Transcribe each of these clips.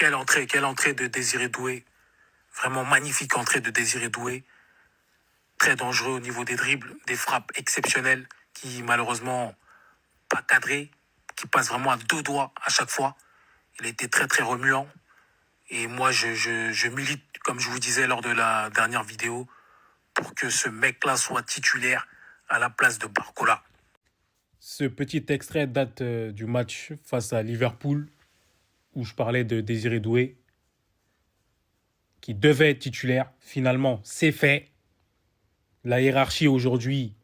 Quelle entrée de Désiré Doué. Vraiment magnifique entrée de Désiré Doué. Très dangereux au niveau des dribbles, des frappes exceptionnelles qui malheureusement pas cadrées, qui passent vraiment à deux doigts à chaque fois. Il a été très très remuant. Et moi je milite, comme je vous disais lors de la dernière vidéo, pour que ce mec-là soit titulaire à la place de Barcola. Ce petit extrait date du match face à Liverpool, où je parlais de Désiré Doué, qui devait être titulaire. Finalement, c'est fait. La hiérarchie aujourd'hui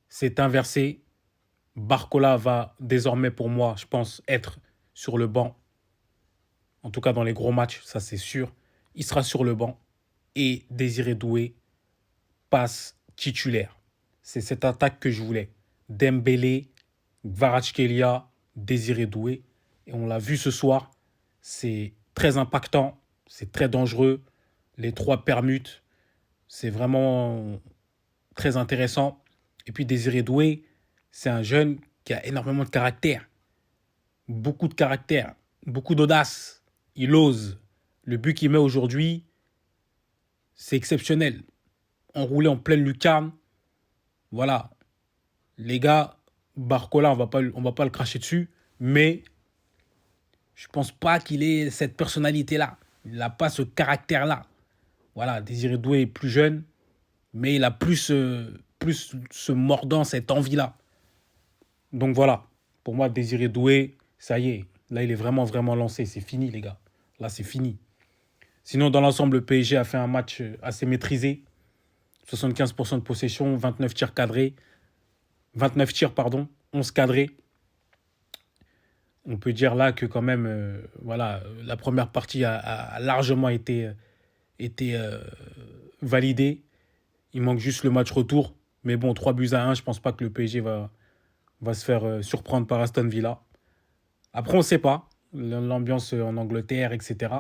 s'est inversée. Barcola va désormais, pour moi, je pense, être sur le banc. En tout cas, dans les gros matchs, ça c'est sûr. Il sera sur le banc. Et Désiré Doué passe titulaire. C'est cette attaque que je voulais. Dembélé, Kvaratskhelia, Désiré Doué. Et on l'a vu ce soir. C'est très impactant. C'est très dangereux. Les trois permutes. C'est vraiment très intéressant. Et puis Désiré Doué, c'est un jeune qui a énormément de caractère. Beaucoup de caractère. Beaucoup d'audace. Il ose. Le but qu'il met aujourd'hui, c'est exceptionnel. Enroulé en pleine lucarne. Voilà. Les gars, Barcola, on va pas le cracher dessus. Mais je pense pas qu'il ait cette personnalité-là. Il n'a pas ce caractère-là. Voilà, Désiré Doué est plus jeune. Mais il a plus ce mordant, cette envie-là. Donc voilà, pour moi, Désiré Doué, ça y est. Là, il est vraiment, vraiment lancé. C'est fini, les gars. Là, c'est fini. Sinon, dans l'ensemble, le PSG a fait un match assez maîtrisé. 75% de possession, 29 tirs cadrés. 29 tirs, pardon, 11 cadrés. On peut dire là que quand même, voilà, la première partie a largement été validée. Il manque juste le match retour. Mais bon, 3-1, je ne pense pas que le PSG va se faire surprendre par Aston Villa. Après, on ne sait pas. L'ambiance en Angleterre, etc.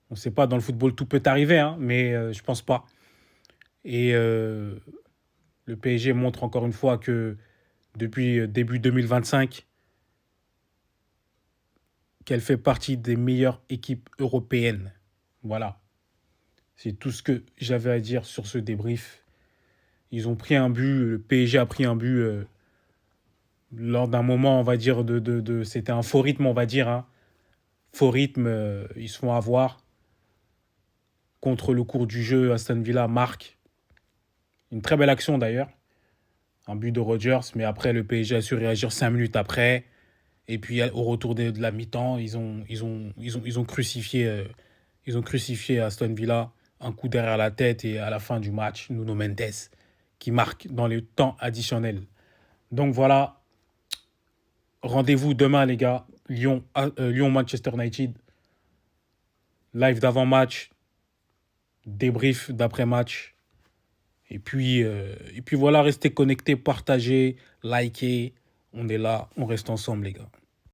On ne sait pas. Dans le football, tout peut arriver, hein, mais je ne pense pas. Et le PSG montre encore une fois que depuis début 2025, qu'elle fait partie des meilleures équipes européennes. Voilà. C'est tout ce que j'avais à dire sur ce débrief. Ils ont pris un but, le PSG a pris un but lors d'un moment, on va dire, c'était un faux rythme, on va dire. Hein. Faux rythme, ils se font avoir. Contre le cours du jeu, Aston Villa marque. Une très belle action d'ailleurs. Un but de Rodgers, mais après, le PSG a su réagir 5 minutes après. Et puis, au retour de la mi-temps, ils ont crucifié Aston Villa. Un coup derrière la tête et à la fin du match, Nuno Mendes qui marque dans le temps additionnel. Donc voilà, rendez-vous demain les gars, Lyon-Manchester United. Live d'avant-match, débrief d'après-match. Et puis voilà, restez connectés, partagez, likez. On est là, on reste ensemble les gars.